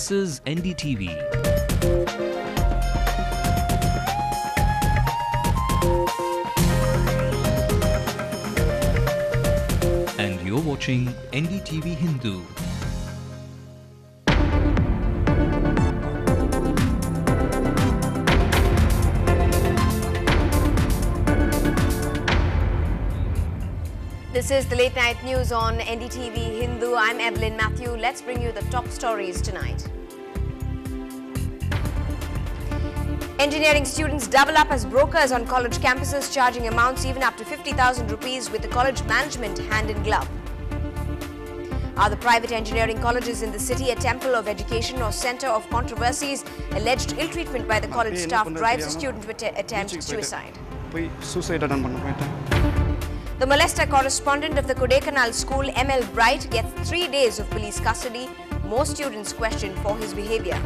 This is NDTV. And you're watching NDTV Hindu. This is the late night news on NDTV Hindu. I'm Evelyn Matthew. Let's bring you the top stories tonight. Engineering students double up as brokers on college campuses, charging amounts even up to 50,000 rupees with the college management hand in glove. Are the private engineering colleges in the city a temple of education or center of controversies? Alleged ill treatment by the college staff drives a student to attempt suicide. The molester correspondent of the Kodaikanal school, ML Bright, gets 3 days of police custody. More students questioned for his behavior.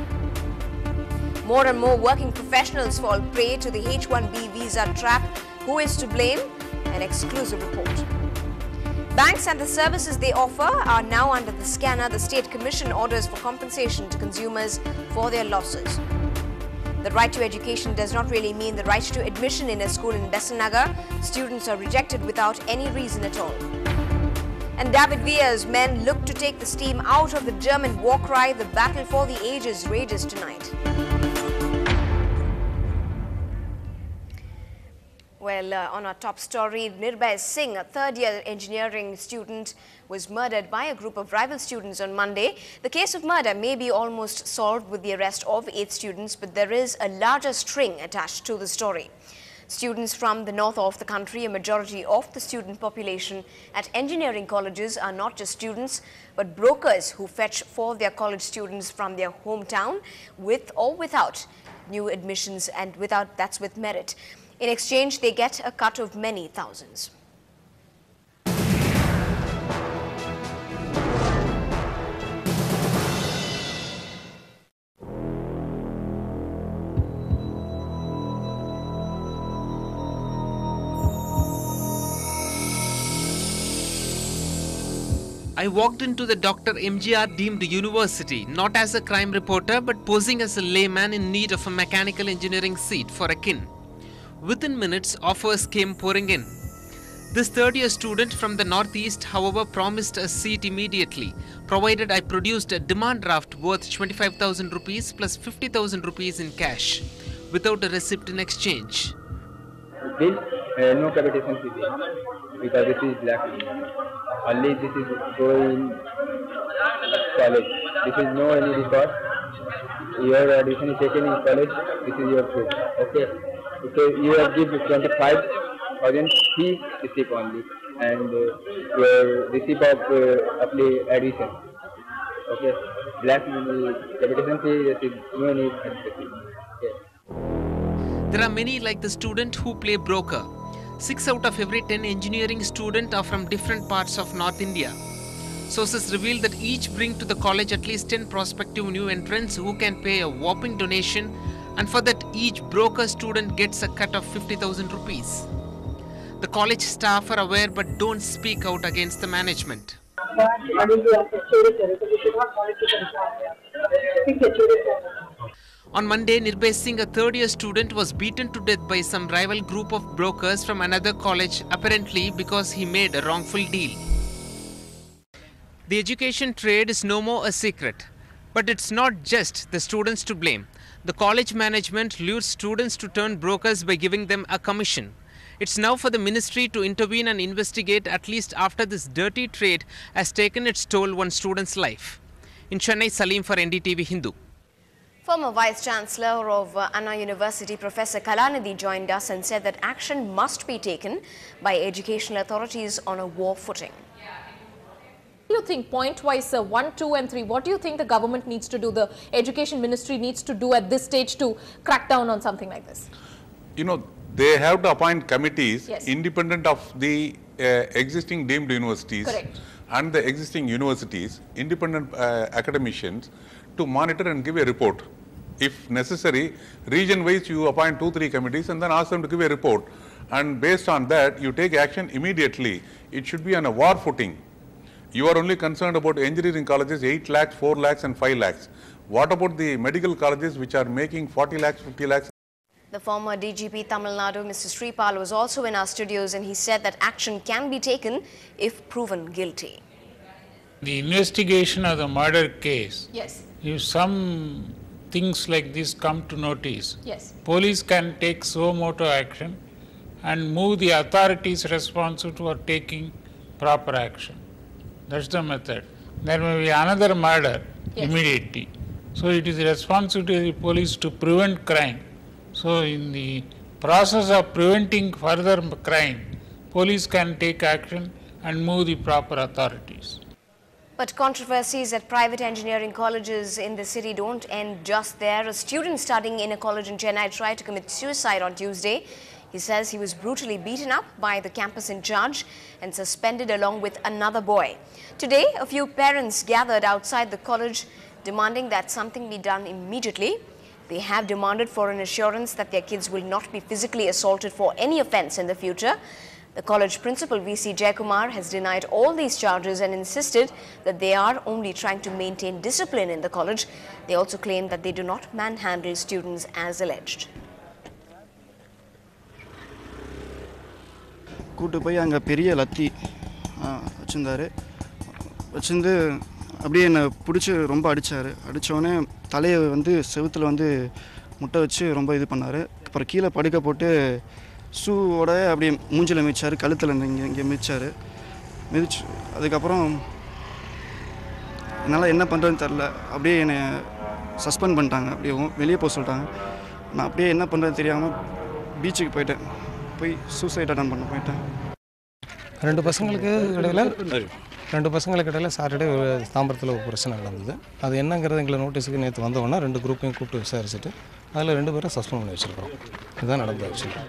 More and more working professionals fall prey to the H-1B visa trap. Who is to blame? An exclusive report. Banks and the services they offer are now under the scanner. The State Commission orders for compensation to consumers for their losses. The right to education does not really mean the right to admission in a school in Besanagar. Students are rejected without any reason at all. And David Villa's men look to take the steam out of the German war cry. The battle for the ages rages tonight. Well, on our top story, Nirbhay Singh, a third-year engineering student, was murdered by a group of rival students on Monday. The case of murder may be almost solved with the arrest of 8 students, but there is a larger string attached to the story. Students from the north of the country, a majority of the student population at engineering colleges, are not just students, but brokers who fetch for their college students from their hometown, with or without new admissions, and that's with merit. In exchange, they get a cut of many thousands. I walked into the Dr. MGR deemed university, not as a crime reporter, but posing as a layman in need of a mechanical engineering seat for a kin. Within minutes, offers came pouring in. This third-year student from the northeast, however, promised a seat immediately, provided I produced a demand draft worth 25,000 rupees plus 50,000 rupees in cash, without a receipt in exchange. This no capitation fee because this is black. Only this is going college. This is no any record. Your admission is taken in college. This is your proof. Okay. Okay, you have given 25,000 fee receipt only, and your receipt of admission. Okay, black capitation fee is no need. Okay. There are many like the student who play broker. 6 out of every 10 engineering students are from different parts of North India. Sources reveal that each bring to the college at least 10 prospective new entrants who can pay a whopping donation, and for that each broker student gets a cut of 50,000 rupees. The college staff are aware but don't speak out against the management. On Monday, Nirbhay Singh, a third-year student, was beaten to death by some rival group of brokers from another college, apparently because he made a wrongful deal. The education trade is no more a secret. But it's not just the students to blame. The college management lures students to turn brokers by giving them a commission. It's now for the ministry to intervene and investigate, at least after this dirty trade has taken its toll on students' life. In Chennai, Salim for NDTV Hindu. Former Vice-Chancellor of Anna University, Professor Kalanidhi, joined us and said that action must be taken by educational authorities on a war footing. What do you think, point-wise, 1, 2 and 3, what do you think the government needs to do, the education ministry needs to do at this stage to crack down on something like this? You know, they have to appoint committees, yes, independent of the existing deemed universities. Correct. And the existing universities, independent academicians, to monitor and give a report. If necessary, region-wise you appoint 2-3 committees and then ask them to give a report. And based on that, you take action immediately. It should be on a war footing. You are only concerned about engineering colleges, 8 lakhs, 4 lakhs and 5 lakhs. What about the medical colleges which are making 40 lakhs, 50 lakhs? The former DGP Tamil Nadu, Mr. Sripal, was also in our studios, and he said that action can be taken if proven guilty. The investigation of the murder case, Yes. if some things like this come to notice, Yes. police can take suo motu action and move the authorities responsible for taking proper action. That's the method. There may be another murder immediately. So it is the responsibility of the police to prevent crime. So in the process of preventing further crime, police can take action and move the proper authorities. But controversies at private engineering colleges in the city don't end just there. A student studying in a college in Chennai tried to commit suicide on Tuesday. He says he was brutally beaten up by the campus in charge and suspended along with another boy. Today, a few parents gathered outside the college demanding that something be done immediately. They have demanded for an assurance that their kids will not be physically assaulted for any offence in the future. The college principal, VC Jayakumar, has denied all these charges and insisted that they are only trying to maintain discipline in the college. They also claim that they do not manhandle students as alleged. கூட்டு போய் அங்கே பெரிய லத்தி வச்சுருந்தாரு. வச்சுருந்து அப்படியே என்னை பிடிச்சி ரொம்ப அடித்தார். அடித்தோடனே தலையை வந்து செவுத்தில் வந்து முட்டை வச்சு ரொம்ப இது பண்ணார். அப்புறம் கீழே படுக்க போட்டு ஷூவோட அப்படியே மூஞ்சில் மிதிச்சார், கழுத்தில் இங்கே மிதிச்சார். மிதிச்சு அதுக்கப்புறம் என்னால் என்ன பண்ணுறதுன்னு தெரில. அப்படியே என்னை சஸ்பெண்ட் பண்ணிட்டாங்க. அப்படியே வெளியே போக சொல்லிட்டாங்க. நான் அப்படியே என்ன பண்ணுறதுன்னு தெரியாமல் பீச்சுக்கு போயிட்டேன். போய் சூசைட் அட்டன் பண்ண போயிட்டேன். ரெண்டு பசங்களுக்கு இடையில சாட்டர்டே ஒரு தாம்பரத்தில் ஒரு பிரச்சனை நடந்தது. அது என்னங்கிறது எங்களை நோட்டீஸுக்கு நேற்று வந்தோன்னா ரெண்டு குரூப்பையும் கூப்பிட்டு விசாரிச்சுட்டு அதில் 2 பேரை சஸ்பெண்ட் பண்ணி வச்சுருக்கோம். இதுதான் நடந்தது actually.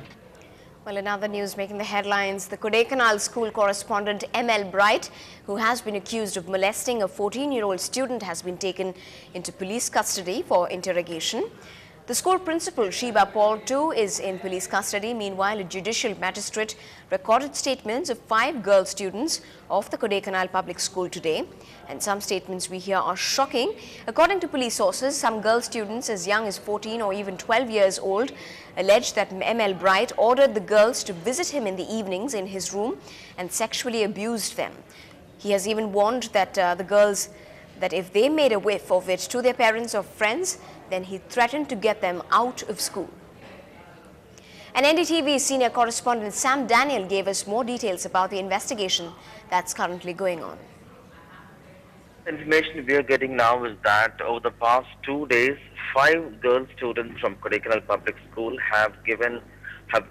Well, another news making the headlines, the Kodaikanal school correspondent ML Bright, who has been accused of molesting a 14-year-old student, has been taken into police custody for interrogation. The school principal, Shiba Paul, too, is in police custody. Meanwhile, a judicial magistrate recorded statements of 5 girl students of the Kodaikanal public school today. And some statements we hear are shocking. According to police sources, some girl students as young as 14 or even 12 years old alleged that ML Bright ordered the girls to visit him in the evenings in his room and sexually abused them. He has even warned that the girls, that if they made a whiff of it to their parents or friends, then he threatened to get them out of school. And NDTV senior correspondent Sam Daniel gave us more details about the investigation that's currently going on. The information we are getting now is that over the past 2 days, 5 girl students from Kodaikanal Public School have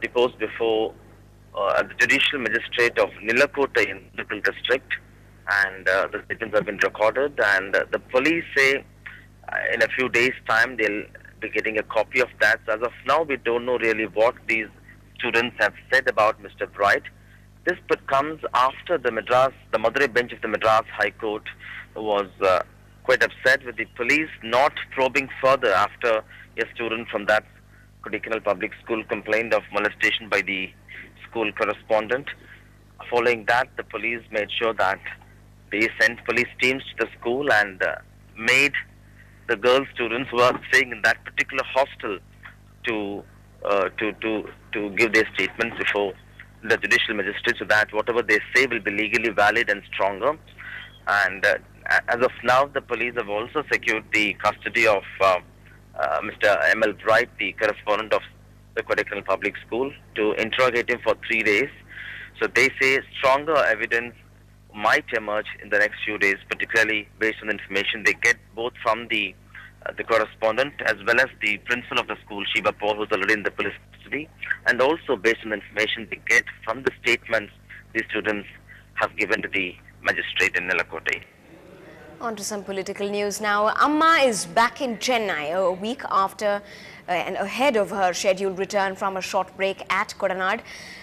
deposed before the judicial magistrate of Nilakota in the district, and the statements have been recorded, and the police say in a few days' time they'll be getting a copy of that. So as of now, we don't know really what these students have said about Mr. Bright. This comes after the Madurai bench of the Madras High Court was quite upset with the police not probing further after a student from that Kodaikanal public school complained of molestation by the school correspondent. Following that, the police made sure that they sent police teams to the school and made the girl students who are staying in that particular hostel to give their statements before the judicial magistrate, so that whatever they say will be legally valid and stronger. And as of now, the police have also secured the custody of Mr. ML Bright, the correspondent of the Kodaikanal Public School, to interrogate him for 3 days. So they say stronger evidence might emerge in the next few days, particularly based on the information they get both from the correspondent as well as the principal of the school, Shiba Paul, who's already in the police custody, and also based on the information they get from the statements these students have given to the magistrate in Nilakota. On to some political news now. Amma is back in Chennai a week after and ahead of her scheduled return from a short break at Kodanad.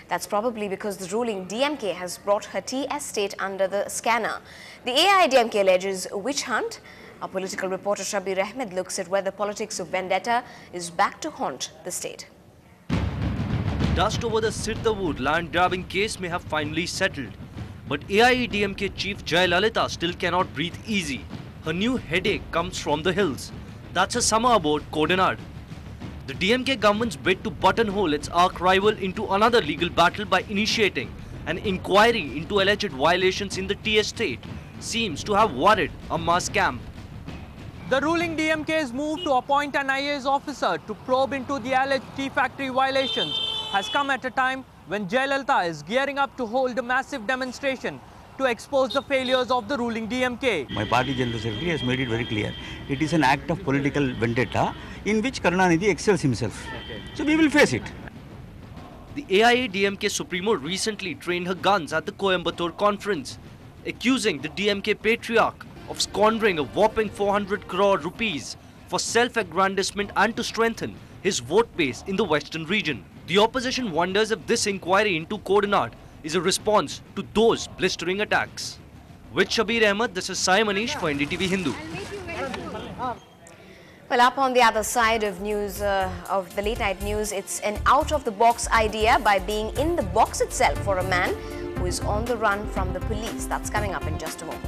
That's probably because the ruling DMK has brought her tea estate under the scanner. The AIDMK alleges a witch hunt. Our political reporter Shabir Ahmed looks at whether politics of vendetta is back to haunt the state. Dust over the Siddhawood land grabbing case may have finally settled. But AIADMK chief Jayalalitha still cannot breathe easy. Her new headache comes from the hills. That's a summer aboard Kodinad. The DMK government's bid to buttonhole its arch rival into another legal battle by initiating an inquiry into alleged violations in the tea estate seems to have worried a mass camp. The ruling DMK's move to appoint an IAS officer to probe into the alleged tea factory violations has come at a time when Jayalalitha is gearing up to hold a massive demonstration to expose the failures of the ruling DMK. My party General Secretary has made it very clear. It is an act of political vendetta in which Karunanidhi excels himself. So we will face it. The AIA-DMK Supremo recently trained her guns at the Coimbatore conference, accusing the DMK patriarch of squandering a whopping 400 crore rupees for self-aggrandizement and to strengthen his vote base in the western region. The opposition wonders if this inquiry into Kodinad is a response to those blistering attacks. With Shabir Ahmed, this is Sai Manish for NDTV Hindu. Well, up on the other side of news, of the late night news, it's an out-of-the-box idea by being in the box itself for a man who is on the run from the police. That's coming up in just a moment.